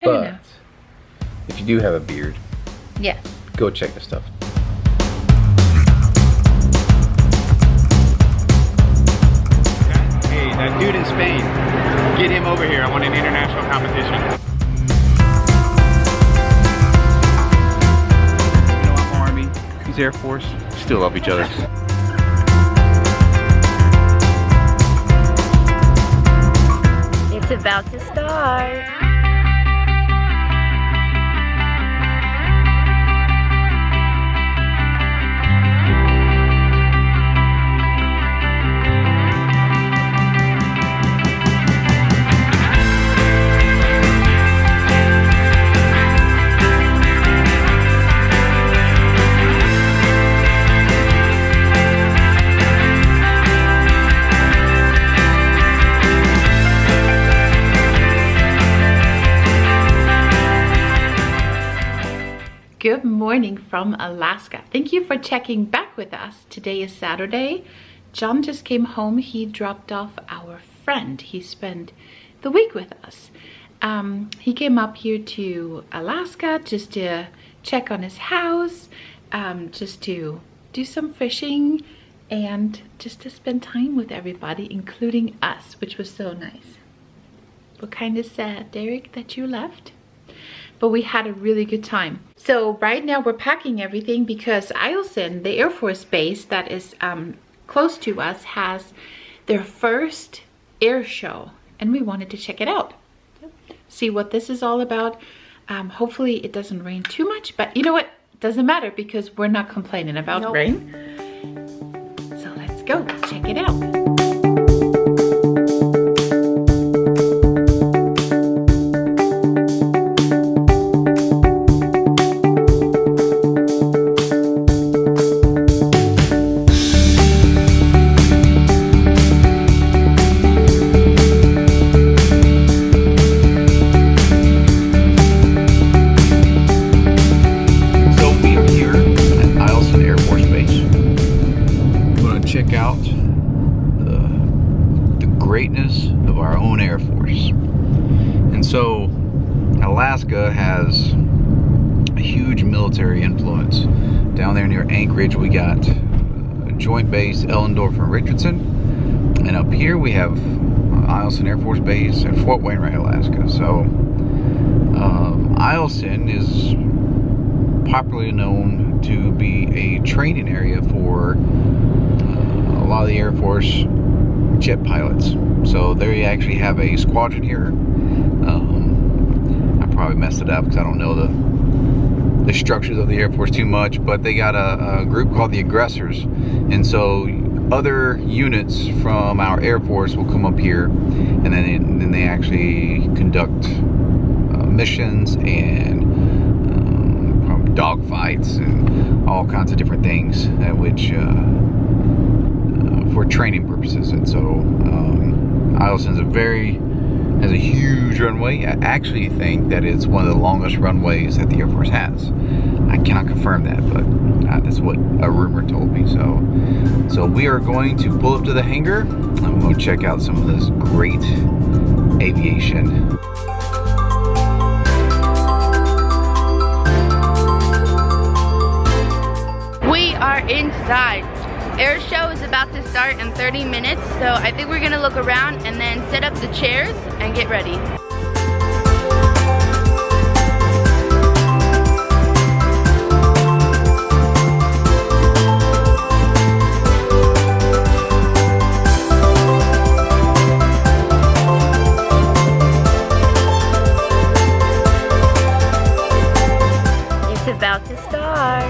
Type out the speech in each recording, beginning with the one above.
But if you do have a beard, yes, go check this stuff. Hey, that dude in Spain, get him over here. I want an international competition. You know, I'm Army, he's Air Force, still love each other. it's about to start. Good morning from Alaska. Thank you for checking back with us. Today is Saturday. John just came home. He dropped off our friend. He spent the week with us. He came up here to Alaska just to check on his house, just to do some fishing, and just to spend time with everybody, including us, which was so nice. We're kind of sad, Derek, that you left. But we had a really good time. So right now we're packing everything because Alaskan, the Air Force base that is close to us, has their first air show, and we wanted to check it out. See what this is all about. Hopefully it doesn't rain too much, but you know what? It doesn't matter because we're not complaining about rain. So let's go check it out. Check out the greatness of our own Air Force. And so Alaska has a huge military influence. Down there near Anchorage we got Joint Base Ellendorf and Richardson, and up here we have Alaskan Air Force Base at Fort Wainwright, Alaska. So Alaskan is popularly known to be a training area for a lot of the Air Force jet pilots. So they actually have a squadron here. I probably messed it up because I don't know the structures of the Air Force too much, but they got a group called the Aggressors, and so other units from our Air Force will come up here, and then they actually conduct missions and dogfights and all kinds of different things, which for training purposes. And so Alaskan has a huge runway. I actually think that it's one of the longest runways that the Air Force has. I cannot confirm that, but that's what a rumor told me. So we are going to pull up to the hangar. I'm going to check out some of this great aviation. We are inside. Airshow is about to start in 30 minutes, so I think we're gonna look around and then set up the chairs and get ready. It's about to start.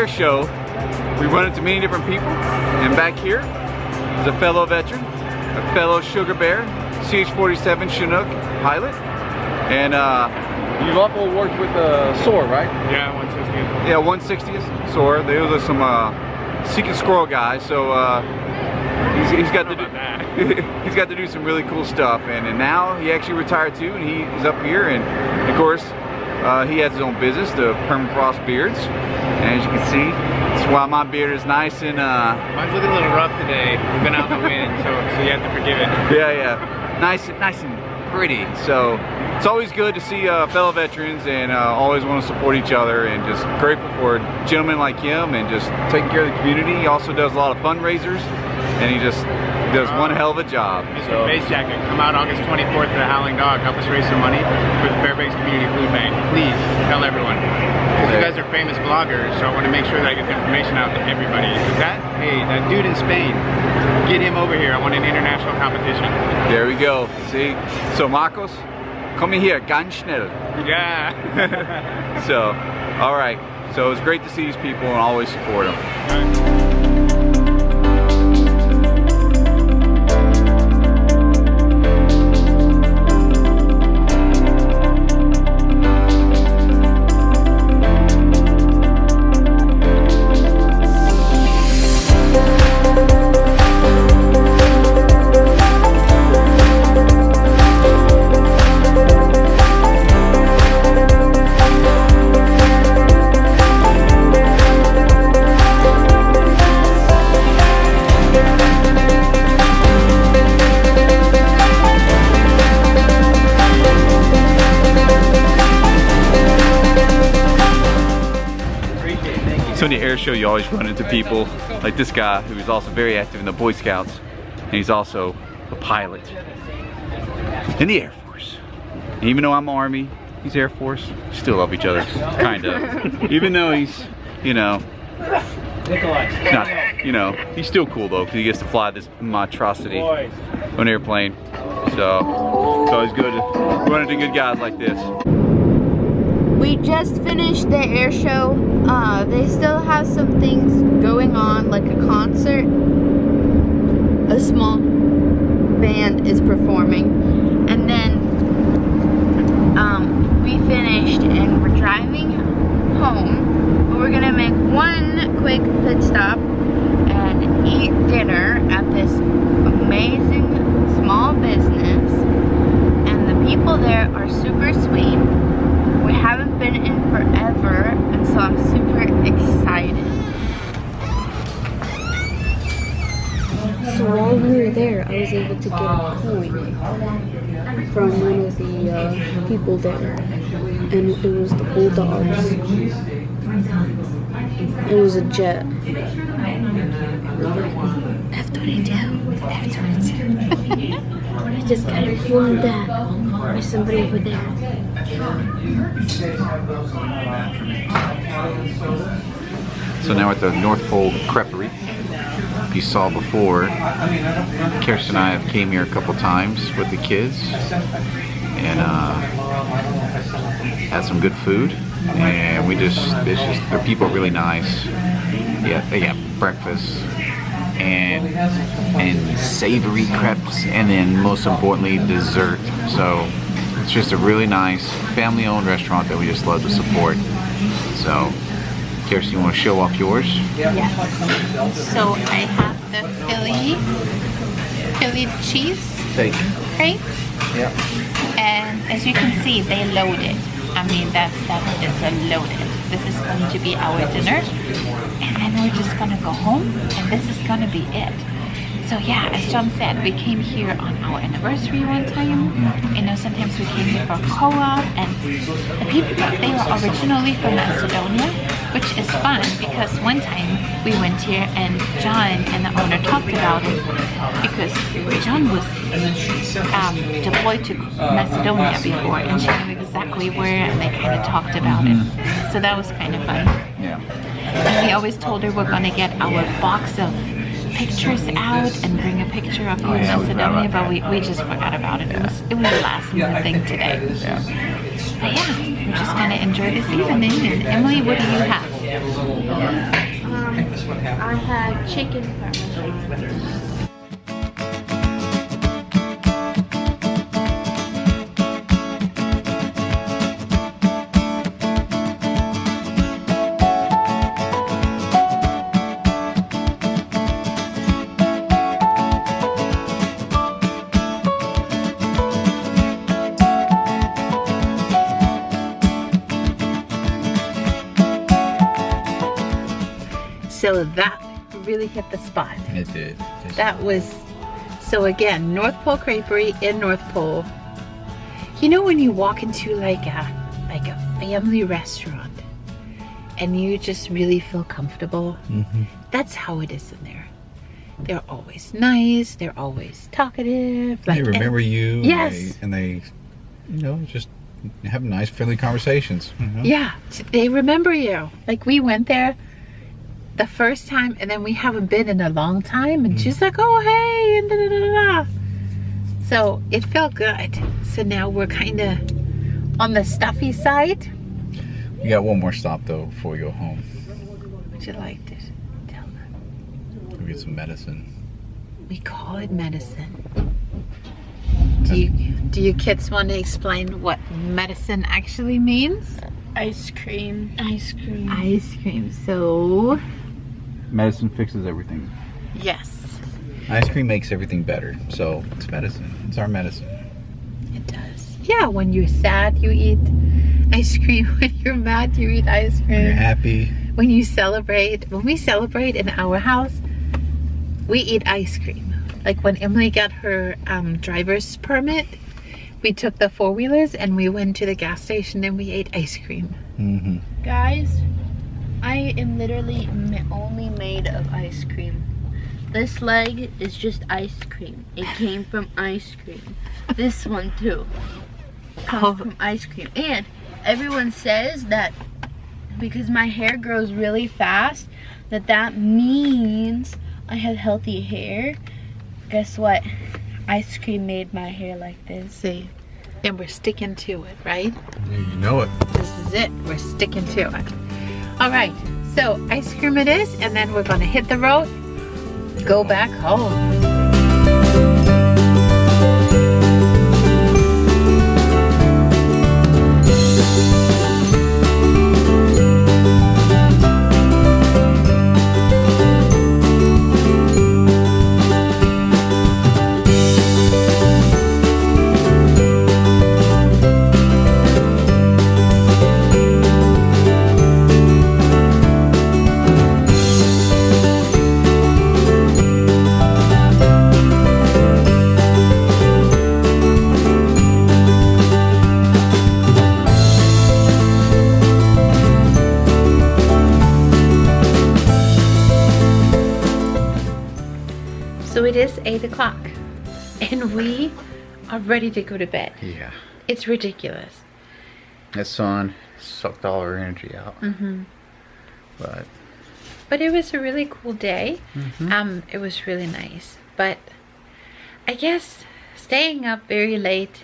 Airshow, we run into many different people, and back here is a fellow veteran, a fellow sugar bear, CH-47 Chinook pilot, and you've also worked with SOAR, right? Yeah, 160th. Yeah, 160th SOAR. Those are some Seeking Squirrel guys, so he's got to do he's got to do some really cool stuff, and now he actually retired too, and he's up here, and of course he has his own business, the Permafrost beards, and as you can see, that's why my beard is nice and Mine's looking a little rough today. We've been out in the wind, so you have to forgive it. yeah, nice and pretty. So it's always good to see fellow veterans, and always want to support each other, and just grateful for gentlemen like him, and just taking care of the community. He also does a lot of fundraisers, and he just does one hell of a job. Mr. Base Jacket, come out August 24th to the Howling Dog, help us raise some money for the Fairbanks Community Food Bank. Please tell everyone, because you guys are famous bloggers, so I want to make sure that I get the information out to everybody. That dude in Spain, get him over here. I want an international competition. There we go. See, so Marcos, come here, ganz schnell. Yeah. So, all right. So it's great to see these people and always support them. So in the air show, you always run into people like this guy who's also very active in the Boy Scouts, and he's also a pilot in the Air Force. And even though I'm Army, he's Air Force, still love each other, kind of. Even though he's, you know, not, you know, he's still cool though, because he gets to fly this monstrosity on an airplane. So it's always good to run into good guys like this. We just finished the air show. They still have some things going on, like a concert. A small band is performing. And then we finished and we're driving home. But we're gonna make one quick pit stop and eat dinner at this amazing small business. And the people there are super sweet. We haven't been in forever, and so I'm super excited. So while we were there, I was able to get a coin from one of the people there, and it was the Bulldogs. It was a jet. F-22. I just got informed that there's somebody over there. So now at the North Pole Creperie. If you saw before, Kirsten and I have came here a couple times with the kids and had some good food, and their people are really nice. Yeah, they got breakfast and savory crepes, and then most importantly dessert. So it's just a really nice family-owned restaurant that we just love to support. So, Kirsten, you want to show off yours? Yes. So I have the Philly cheese crepes. Yeah. And as you can see, they loaded. I mean, that stuff is loaded. This is going to be our dinner. And then we're just gonna go home, and this is gonna be it. So yeah, as John said, we came here on our anniversary one time. You know, sometimes we came here for co-op, and the people, they were originally from Macedonia, which is fun because one time we went here and John and the owner talked about it because John was deployed to Macedonia before, and she knew exactly where, and they kind of talked about it. So that was kind of fun. Yeah. And we always told her we're gonna get our box of pictures out and bring a picture of you in Macedonia, but we just forgot about it. Yeah. It was a last minute thing today. Yeah. But yeah, we're just gonna enjoy this evening. And Emily, what do you have? I had chicken parmesan. So that really hit the spot. It did. That was, so again, North Pole Creperie in North Pole. You know when you walk into like a family restaurant and you just really feel comfortable? That's how it is in there. They're always nice, they're always talkative. They remember you. Yes. And they, you know, just have nice, friendly conversations. You know? Yeah, they remember you. Like we went there the first time and then we haven't been in a long time and she's like, oh hey, and da da da da. So it felt good. So now we're kind of on the stuffy side. We got one more stop though before we go home. Would you like to tell them? We'll get some medicine. We call it medicine. Do you kids want to explain what medicine actually means? Ice cream. Ice cream. Ice cream. So Medicine fixes everything. yes, Ice cream makes everything better. So it's medicine. It's our medicine. it does. Yeah, when you're sad, you eat ice cream. When you're mad, you eat ice cream. When you're happy. When you celebrate, when we celebrate in our house, we eat ice cream. Like when Emily got her driver's permit, we took the four-wheelers and we went to the gas station and we ate ice cream. Guys, I am literally only made of ice cream. This leg is just ice cream. It came from ice cream. This one too comes from ice cream. And everyone says that because my hair grows really fast, that means I have healthy hair. Guess what? Ice cream made my hair like this. See, and we're sticking to it, right? You know it. This is it. We're sticking to it. All right, so ice cream it is, and then we're gonna hit the road, go back home. So it is 8 o'clock and we are ready to go to bed. Yeah. It's ridiculous. That sun sucked all our energy out. But it was a really cool day. It was really nice. But I guess staying up very late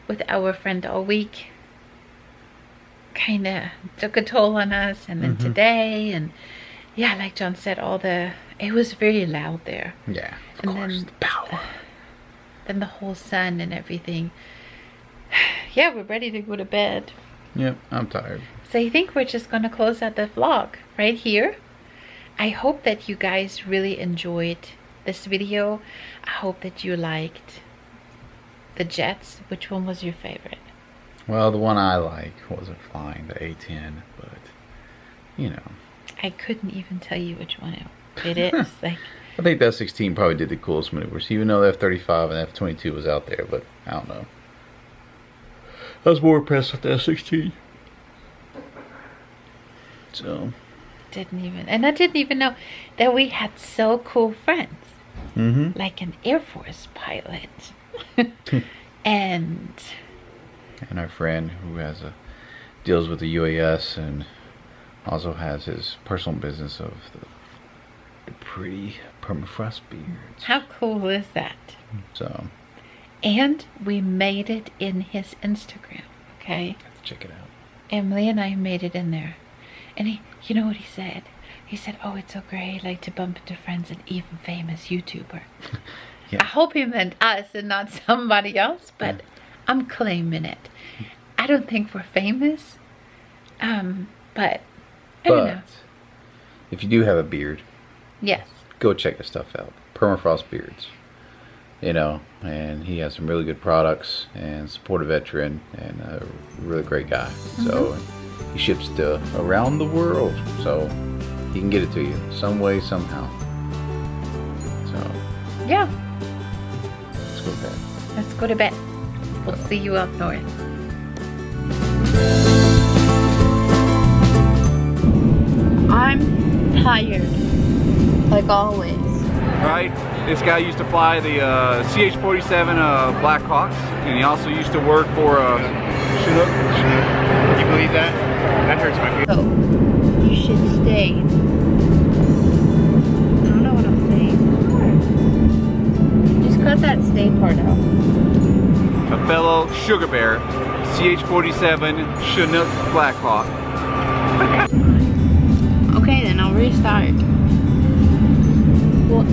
with our friend all week kind of took a toll on us. And then today, and yeah, like John said, it was very loud there. Yeah, of And course, then- the power. Then the whole sun and everything. Yeah, we're ready to go to bed. Yep, I'm tired. So I think we're just gonna close out the vlog right here. I hope that you guys really enjoyed this video. I hope that you liked the jets. Which one was your favorite? Well, the one I like wasn't flying, the A10, but, you know. I couldn't even tell you which one it is. Like, I think the F-16 probably did the coolest maneuvers, even though the F-35 and F-22 was out there, but I don't know. I was more impressed with the F-16. So. I didn't even know that we had so cool friends. Like an Air Force pilot. and our friend who deals with the UAS and also has his personal business of the pretty permafrost beards. how cool is that? So, And we made it in his Instagram, okay? have to check it out. Emily and I made it in there. And you know what he said? He said, oh, it's so great, like, to bump into friends and even famous YouTuber. Yeah. I hope he meant us and not somebody else, but I'm claiming it. I don't think we're famous, but I don't know. If you do have a beard, Yes. go check his stuff out. Permafrost beards. You know, and he has some really good products and support a veteran and a really great guy. So he ships to around the world, so he can get it to you some way, somehow. So Yeah. let's go to bed. Let's go to bed. We'll see you up north. I'm tired, like always. Right? This guy used to fly the CH-47 Blackhawks, and he also used to work for Chinook. Can you believe that? That hurts my feelings. So, you should stay. I don't know what I'm saying. Just cut that stay part out. A fellow sugar bear, CH-47 Chinook Blackhawk. Okay, then I'll restart. Well,